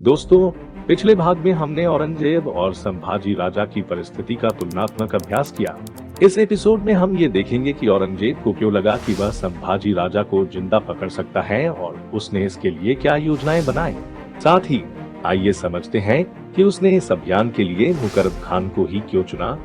दोस्तों, पिछले भाग में हमने औरंगजेब और संभाजी राजा की परिस्थिति का तुलनात्मक अभ्यास किया। इस एपिसोड में हम ये देखेंगे कि औरंगजेब को क्यों लगा कि वह संभाजी राजा को जिंदा पकड़ सकता है और उसने इसके लिए क्या योजनाएं बनाई। साथ ही आइए समझते हैं कि उसने इस अभियान के लिए मुकरब खान को ही क्यों चुना।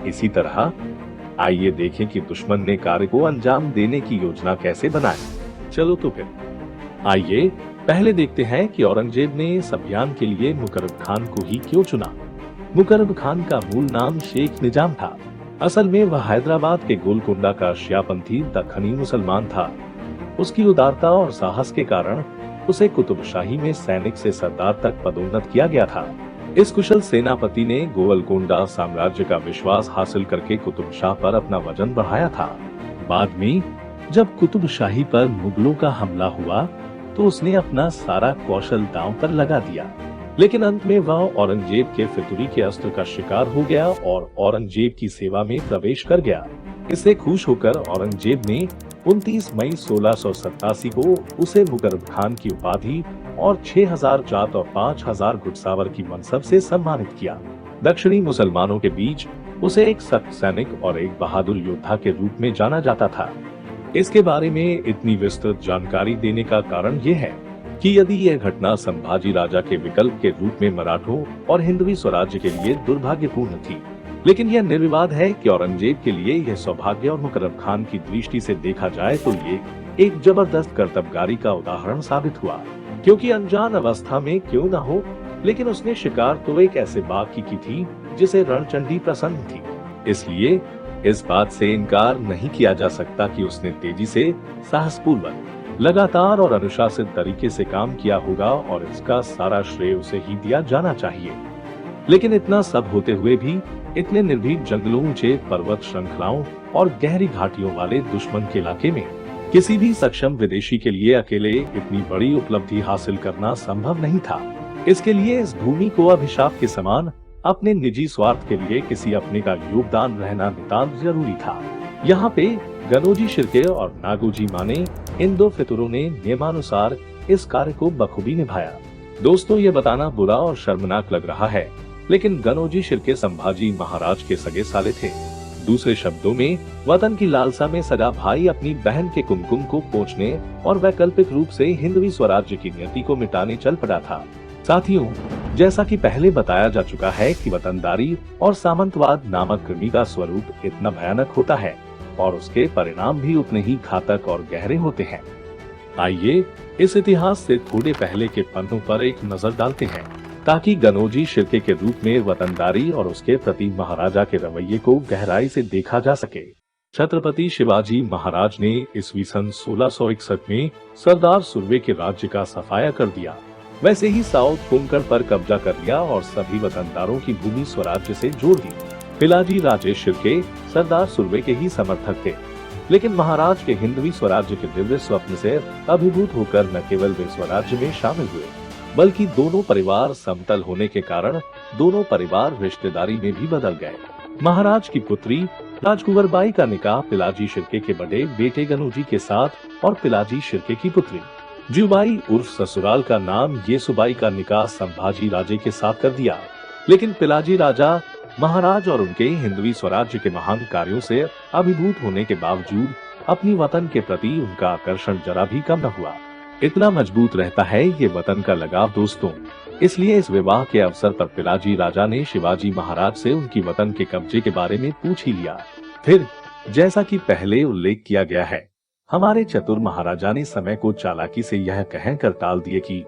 इसी तरह आइए देखें कि दुश्मन ने कार्य को अंजाम देने की योजना कैसे बनाई। चलो तो फिर आइए पहले देखते हैं कि औरंगजेब ने इस अभियान के लिए मुकरब खान को ही क्यों चुना। मुकरब खान का मूल नाम शेख निजाम था। असल में वह हैदराबाद के गोलकोंडा का शियापंथी दक्खनी मुसलमान था। उसकी उदारता और साहस के कारण उसे कुतुबशाही में सैनिक से सरदार तक पदोन्नत किया गया था। इस कुशल सेनापति ने गोलकोंडा साम्राज्य का विश्वास हासिल करके कुतुब शाह पर अपना वजन बढ़ाया था। बाद में जब कुतुब शाही पर मुगलों का हमला हुआ तो उसने अपना सारा कौशल दांव पर लगा दिया, लेकिन अंत में वह औरंगजेब के फितूरी के अस्त्र का शिकार हो गया और औरंगजेब की सेवा में प्रवेश कर गया। इससे खुश होकर औरंगजेब ने 29 मई 1687 को उसे मुकरब खान की उपाधि और 6000 जात और 5000 घुड़सवार की मनसब से सम्मानित किया। दक्षिणी मुसलमानों के बीच उसे एक सख्त सैनिक और एक बहादुर योद्धा के रूप में जाना जाता था। इसके बारे में इतनी विस्तृत जानकारी देने का कारण ये है कि यदि यह घटना संभाजी राजा के विकल्प के रूप में मराठों और हिंदवी स्वराज्य के लिए दुर्भाग्यपूर्ण थी, लेकिन यह निर्विवाद है कि औरंगजेब के लिए यह सौभाग्य और मुकरब खान की दृष्टि से देखा जाए तो ये एक जबरदस्त कर्तव्यगारी का उदाहरण साबित हुआ। क्योंकि अनजान अवस्था में क्यों न हो, लेकिन उसने शिकार तो एक ऐसे बाघ की थी जिसे रणचंडी प्रसन्न थी। इसलिए इस बात से इनकार नहीं किया जा सकता कि उसने तेजी से, साहसपूर्वक, लगातार और अनुशासित तरीके से काम किया होगा और इसका सारा श्रेय उसे ही दिया जाना चाहिए। लेकिन इतना सब होते हुए भी इतने निर्भीक जंगलों, ऊंचे पर्वत श्रृंखलाओं और गहरी घाटियों वाले दुश्मन के इलाके में किसी भी सक्षम विदेशी के लिए अकेले इतनी बड़ी उपलब्धि हासिल करना संभव नहीं था। इसके लिए इस भूमि को अभिशाप के समान अपने निजी स्वार्थ के लिए किसी अपने का योगदान रहना नितांत जरूरी था। यहाँ पे गनोजी शिर्के और नागोजी माने इन दो फितूरों ने नियमानुसार इस कार्य को बखूबी निभाया। दोस्तों, ये बताना बुरा और शर्मनाक लग रहा है, लेकिन गनोजी शिर्के संभाजी महाराज के सगे साले थे। दूसरे शब्दों में, वतन की लालसा में सगा भाई अपनी बहन के कुमकुम को पोंछने और वैकल्पिक रूप से हिंदवी स्वराज्य की नियति को मिटाने चल पड़ा था। साथियों, जैसा कि पहले बताया जा चुका है कि वतनदारी और सामंतवाद नामक कृमि का स्वरूप इतना भयानक होता है और उसके परिणाम भी उतने ही घातक और गहरे होते हैं। आइए इस इतिहास से थोड़े पहले के पन्नों पर एक नजर डालते हैं, ताकि गनोजी शिर्के के रूप में वतनदारी और उसके प्रति महाराजा के रवैये को गहराई से देखा जा सके। छत्रपति शिवाजी महाराज ने ईस्वी सन 1661 में सरदार सुर्वे के राज्य का सफाया कर दिया। वैसे ही साउथ कोंकण पर कब्जा कर लिया और सभी वतनदारों की भूमि स्वराज्य से जोड़ दी। पिलाजी राजे शिर्के सरदार सुर्वे के ही समर्थक थे, लेकिन महाराज के हिंदवी स्वराज्य के दिव्य स्वप्न से अभिभूत होकर न केवल वे स्वराज्य में शामिल हुए, बल्कि दोनों परिवार समतल होने के कारण दोनों परिवार रिश्तेदारी में भी बदल गए। महाराज की पुत्री राजकुंवर बाई का निकाह पिलाजी शिर्के के बड़े बेटे गनोजी के साथ और पिलाजी शिर्के की पुत्री जीवबाई उर्फ ससुराल का नाम येसुबाई का निकाह संभाजी राजे के साथ कर दिया। लेकिन पिलाजी राजा महाराज और उनके हिंदवी स्वराज्य के महान कार्यों से अभिभूत होने के बावजूद अपनी वतन के प्रति उनका आकर्षण जरा भी कम न हुआ। इतना मजबूत रहता है ये वतन का लगाव दोस्तों। इसलिए इस विवाह के अवसर पर पिलाजी राजा ने शिवाजी महाराज से उनकी वतन के कब्जे के बारे में पूछ ही लिया। फिर जैसा कि पहले उल्लेख किया गया है, हमारे चतुर महाराजा ने समय को चालाकी से यह कहकर टाल दिए कि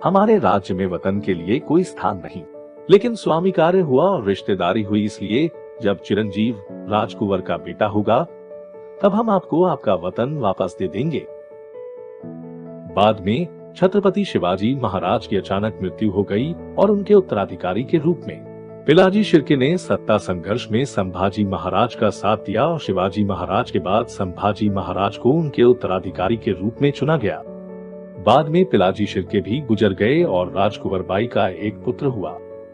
हमारे राज्य में वतन के लिए कोई स्थान नहीं। लेकिन स्वामी कार्य हुआ और रिश्तेदारी हुई, इसलिए जब चिरंजीव राजकुंवर का बेटा होगा तब हम आपको आपका वतन वापस दे देंगे। बाद में छत्रपति शिवाजी महाराज की अचानक मृत्यु हो गई और उनके उत्तराधिकारी के रूप में पिलाजी शिर्के ने सत्ता संघर्ष में संभाजी महाराज का साथ दिया और शिवाजी महाराज के बाद संभाजी महाराज को उनके उत्तराधिकारी के रूप में चुना गया। बाद में पिलाजी शिर्के भी गुजर गए और राजकुंवर बाई का एक पुत्र हुआ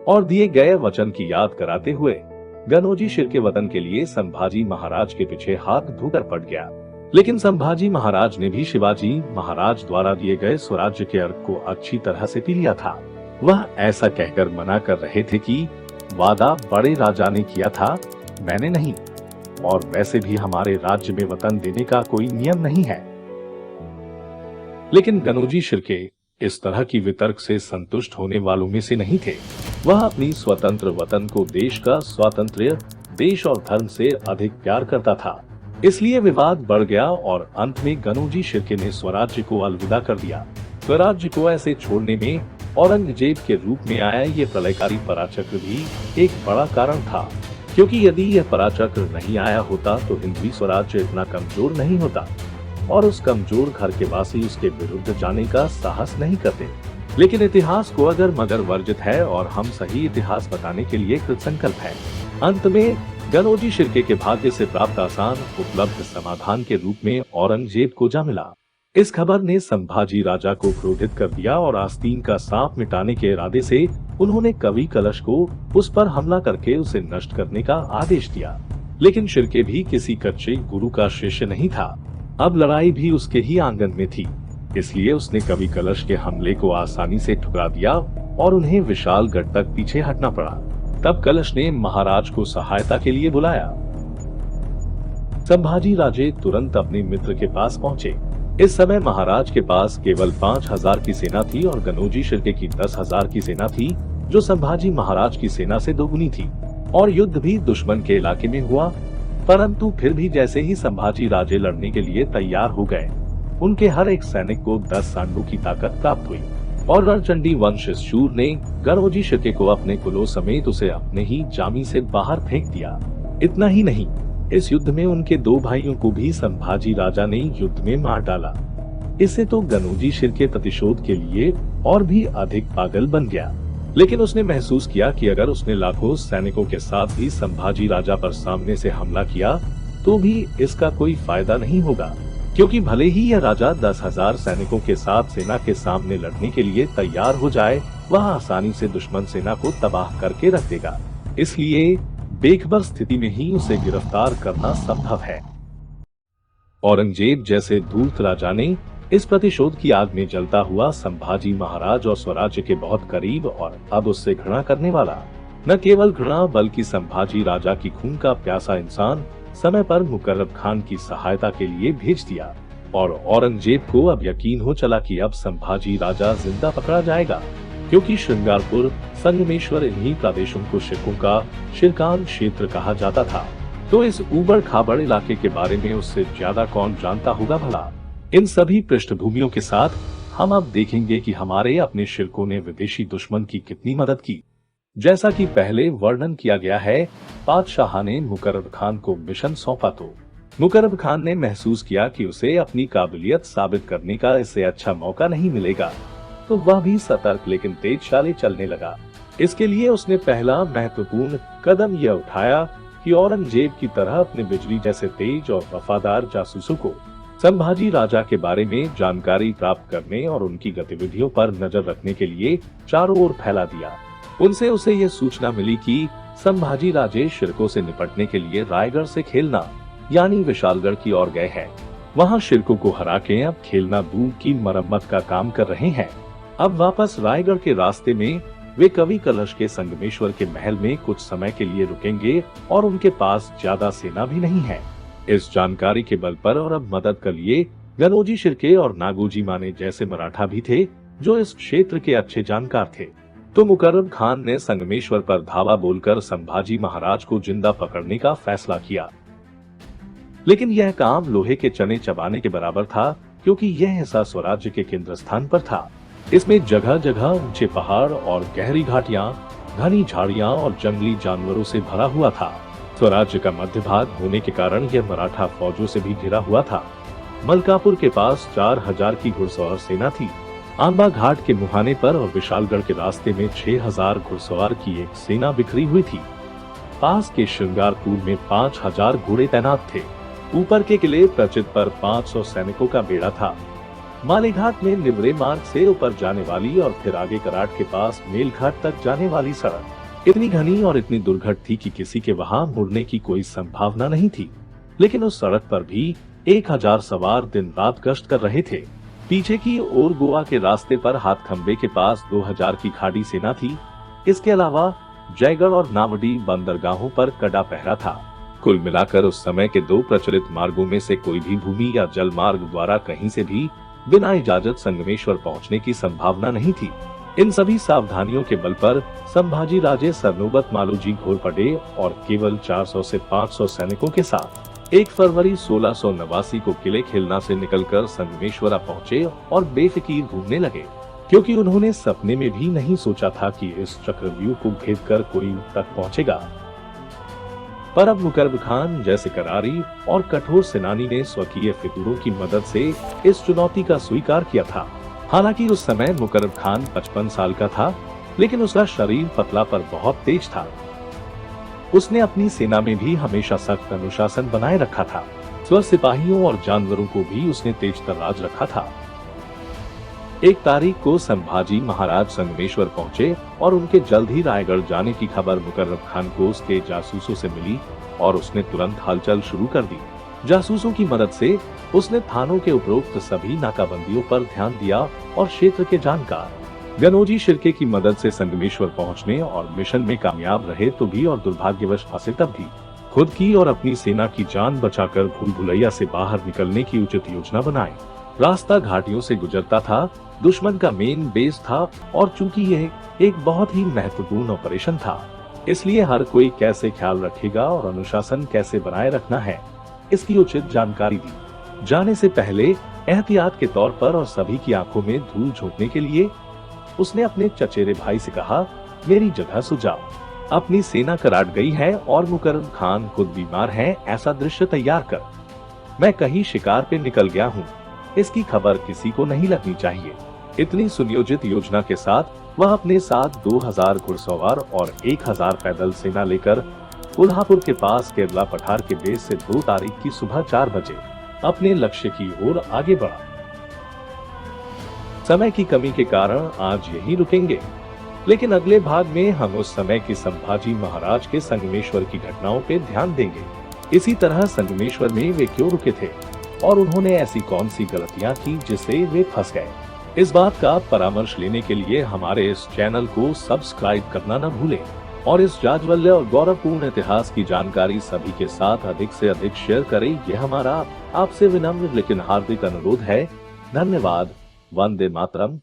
और दिए गए वचन की याद कराते हुए गनोजी शिर्के वतन के लिए संभाजी महाराज के पीछे हाथ धोकर पड़ गया। लेकिन संभाजी महाराज ने भी शिवाजी महाराज द्वारा दिए गए स्वराज्य के अर्घ को अच्छी तरह से पी लिया था। वह ऐसा कहकर मना कर रहे थे कि वादा बड़े राजा ने किया था, मैंने नहीं, और वैसे भी हमारे राज्य में वतन देने का कोई नियम नहीं है। लेकिन गनोजी शिर्के इस तरह की वितर्क से संतुष्ट होने वालों में से नहीं थे। वह अपनी स्वतंत्र वतन को देश का स्वातंत्र्य, देश और धर्म से अधिक प्यार करता था। इसलिए विवाद बढ़ गया और अंत में गनोजी शिर्के ने स्वराज्य को अलविदा कर दिया। स्वराज्य को ऐसे छोड़ने में औरंगजेब के रूप में आया ये प्रलयकारी पराचक्र भी एक बड़ा कारण था, क्योंकि यदि यह पराचक्र नहीं आया होता तो हिंदवी स्वराज्य इतना कमजोर नहीं होता और उस कमजोर घर के वासी उसके विरुद्ध जाने का साहस नहीं करते। लेकिन इतिहास को अगर मगर वर्जित है और हम सही इतिहास बताने के लिए कृतसंकल्प हैं। अंत में गनोजी शिर्के के भाग्य से प्राप्त आसान उपलब्ध समाधान के रूप में औरंगजेब को जा मिला। इस खबर ने संभाजी राजा को क्रोधित कर दिया और आस्तीन का सांप मिटाने के इरादे से उन्होंने कवि कलश को उस पर हमला करके उसे नष्ट करने का आदेश दिया। लेकिन शिर्के भी किसी कच्चे गुरु का शिष्य नहीं था। अब लड़ाई भी उसके ही आंगन में थी, इसलिए उसने कवि कलश के हमले को आसानी से ठुकरा दिया और उन्हें विशालगढ़ तक पीछे हटना पड़ा। तब कलश ने महाराज को सहायता के लिए बुलाया। संभाजी राजे तुरंत अपने मित्र के पास पहुंचे। इस समय महाराज के पास केवल 5000 की सेना थी और गनोजी शिर्के की 10,000 की सेना थी, जो संभाजी महाराज की सेना से दोगुनी थी। और युद्ध भी दुश्मन के इलाके में हुआ, परंतु फिर भी जैसे ही संभाजी राजे लड़ने के लिए तैयार हो गए, उनके हर एक सैनिक को 10 सांडों की ताकत प्राप्त हुई और रणचंडी वंश शूर ने गनोजी शिर्के को अपने कुलों समेत उसे अपने ही जामी से बाहर फेंक दिया। इतना ही नहीं, इस युद्ध में उनके 2 भाइयों को भी संभाजी राजा ने युद्ध में मार डाला। इससे तो गनोजी शिर्के प्रतिशोध के लिए और भी अधिक पागल बन गया। लेकिन उसने महसूस किया कि अगर उसने लाखों सैनिकों के साथ भी संभाजी राजा पर सामने से हमला किया तो भी इसका कोई फायदा नहीं होगा, क्योंकि भले ही यह राजा 10,000 सैनिकों के साथ सेना के सामने लड़ने के लिए तैयार हो जाए, वह आसानी से दुश्मन सेना को तबाह करके रख देगा। इसलिए बेखबर स्थिति में ही उसे गिरफ्तार करना संभव है। औरंगजेब जैसे धूर्त राजा ने इस प्रतिशोध की आग में जलता हुआ संभाजी महाराज और स्वराज्य के बहुत करीब और अब उससे घृणा करने वाला, न केवल घृणा बल्कि संभाजी राजा की खून का प्यासा इंसान समय पर मुकर्रब खान की सहायता के लिए भेज दिया। और औरंगजेब को अब यकीन हो चला कि अब संभाजी राजा जिंदा पकड़ा जाएगा, क्योंकि श्रृंगारपुर, संगमेश्वर इन्हीं प्रदेशों को शिर्कों का शिरकान क्षेत्र कहा जाता था। तो इस ऊबड़ खाबड़ इलाके के बारे में उससे ज्यादा कौन जानता होगा भला। इन सभी पृष्ठभूमियों के साथ हम अब देखेंगे कि हमारे अपने शिर्कों ने विदेशी दुश्मन की कितनी मदद की। जैसा कि पहले वर्णन किया गया है, बादशाह ने मुकर्रब खान को मिशन सौंपा तो मुकर्रब खान ने महसूस किया कि उसे अपनी काबिलियत साबित करने का इससे अच्छा मौका नहीं मिलेगा, तो वह भी सतर्क लेकिन तेजशाली चलने लगा। इसके लिए उसने पहला महत्वपूर्ण कदम यह उठाया कि औरंगजेब की तरह अपने बिजली जैसे तेज और वफादार जासूसों को संभाजी राजा के बारे में जानकारी प्राप्त करने और उनकी गतिविधियों पर नजर रखने के लिए चारों ओर फैला दिया। उनसे उसे यह सूचना मिली कि संभाजी राजे शिर्कों से निपटने के लिए रायगढ़ से खेलना यानी विशालगढ़ की ओर गए हैं। वहां शिर्कों को हरा के अब खेलना दूर की मरम्मत का काम कर रहे हैं। अब वापस रायगढ़ के रास्ते में वे कवि कलश के संगमेश्वर के महल में कुछ समय के लिए रुकेंगे और उनके पास ज्यादा सेना भी नहीं है। इस जानकारी के बल पर और अब मदद के लिए गनोजी शिर्के और नागोजी माने जैसे मराठा भी थे, जो इस क्षेत्र के अच्छे जानकार थे। तो मुकर्रब खान ने संगमेश्वर पर धावा बोलकर संभाजी महाराज को जिंदा पकड़ने का फैसला किया। लेकिन यह काम लोहे के चने चबाने के बराबर था, क्योंकि यह हिस्सा स्वराज्य के केंद्र स्थान पर था। इसमें जगह जगह ऊंचे पहाड़ और गहरी घाटियां, घनी झाड़ियां और जंगली जानवरों से भरा हुआ था। स्वराज्य का मध्य भाग होने के कारण यह मराठा फौजों से भी घिरा हुआ था। मलकापुर के पास 4000 की घुड़सवार सेना थी। आंबा घाट के मुहाने पर और विशालगढ़ के रास्ते में 6000 घुड़सवार की एक सेना बिखरी हुई थी। पास के श्रृंगारपुर में 5000 घोड़े तैनात थे। ऊपर के किले प्रचित पर 500 सैनिकों का बेड़ा था। मालेघाट में निवरे मार्ग से ऊपर जाने वाली और फिर आगे कराट के पास मेलघाट तक जाने वाली सड़क इतनी घनी और इतनी दुर्घट थी कि किसी के वहां मुड़ने की कोई संभावना नहीं थी। लेकिन उस सड़क पर भी 1000 सवार दिन रात गश्त कर रहे थे। पीछे की ओर गोवा के रास्ते पर हाथखंबे के पास 2000 की खाड़ी सेना थी। इसके अलावा जयगढ़ और नावडी बंदरगाहों पर कड़ा पहरा था। कुल मिलाकर उस समय के दो प्रचलित मार्गों में से कोई भी भूमि या जल मार्ग द्वारा कहीं से भी बिना इजाजत संगमेश्वर पहुंचने की संभावना नहीं थी। इन सभी सावधानियों के बल पर संभाजी राजे सरनोबत मालोजी घोर पड़े और केवल 400 से 500 सैनिकों के साथ 1 फरवरी 1689 को किले खिलना से निकलकर संगमेश्वरा पहुंचे और बेफिकीर घूमने लगे, क्योंकि उन्होंने सपने में भी नहीं सोचा था कि इस चक्रव्यूह को घेरकर कोई तक पहुंचेगा। पर अब मुकरब खान जैसे करारी और कठोर सेनानी ने स्वकीय फितूरों की मदद से इस चुनौती का स्वीकार किया था। हालांकि उस समय मुकरब खान 55 साल का था, लेकिन उसका शरीर पतला पर बहुत तेज था। उसने अपनी सेना में भी हमेशा सख्त अनुशासन बनाए रखा था। स्व सिपाहियों और जानवरों को भी उसने तेज तर्राज रखा था। एक तारीख को संभाजी महाराज संगमेश्वर पहुंचे और उनके जल्द ही रायगढ़ जाने की खबर मुकर्रब खान को उसके जासूसों से मिली और उसने तुरंत हलचल शुरू कर दी। जासूसों की मदद से उसने थानों के उपरोक्त सभी नाकाबंदियों पर ध्यान दिया और क्षेत्र के जानकार गनोजी शिर्के की मदद से संगमेश्वर पहुंचने और मिशन में कामयाब रहे तो भी और दुर्भाग्यवश फंसे तब भी खुद की और अपनी सेना की जान बचाकर भूल भुलैया से बाहर निकलने की उचित योजना बनाई। रास्ता घाटियों से गुजरता था, दुश्मन का मेन बेस था और चूंकि यह एक बहुत ही महत्वपूर्ण ऑपरेशन था, इसलिए हर कोई कैसे ख्याल रखेगा और अनुशासन कैसे बनाए रखना है, इसकी उचित जानकारी दी। जाने से पहले एहतियात के तौर पर और सभी की आंखों में धूल झोंकने के लिए उसने अपने चचेरे भाई से कहा, मेरी जगह सुझाओ। अपनी सेना कराट गई है और मुकर्रम खान खुद बीमार है, ऐसा दृश्य तैयार कर। मैं कहीं शिकार पे निकल गया हूँ, इसकी खबर किसी को नहीं लगनी चाहिए। इतनी सुनियोजित योजना के साथ वह अपने साथ 2000 घुड़सवार और 1000 पैदल सेना लेकर कोल्हापुर के पास केरला पठार के बेस से 2 तारीख की सुबह 4 बजे अपने लक्ष्य की ओर आगे बढ़ा। समय की कमी के कारण आज यहीं रुकेंगे, लेकिन अगले भाग में हम उस समय की संभाजी महाराज के संगमेश्वर की घटनाओं पे ध्यान देंगे। इसी तरह संगमेश्वर में वे क्यों रुके थे और उन्होंने ऐसी कौन सी गलतियां की जिससे वे फंस गए। इस बात का परामर्श लेने के लिए हमारे इस चैनल को सब्सक्राइब करना न भूलें और इस जाज्वल्य और गौरवपूर्ण इतिहास की जानकारी सभी के साथ अधिक से अधिक शेयर करें। यह हमारा आपसे विनम्र लेकिन हार्दिक अनुरोध है। धन्यवाद। वंदे मातरम।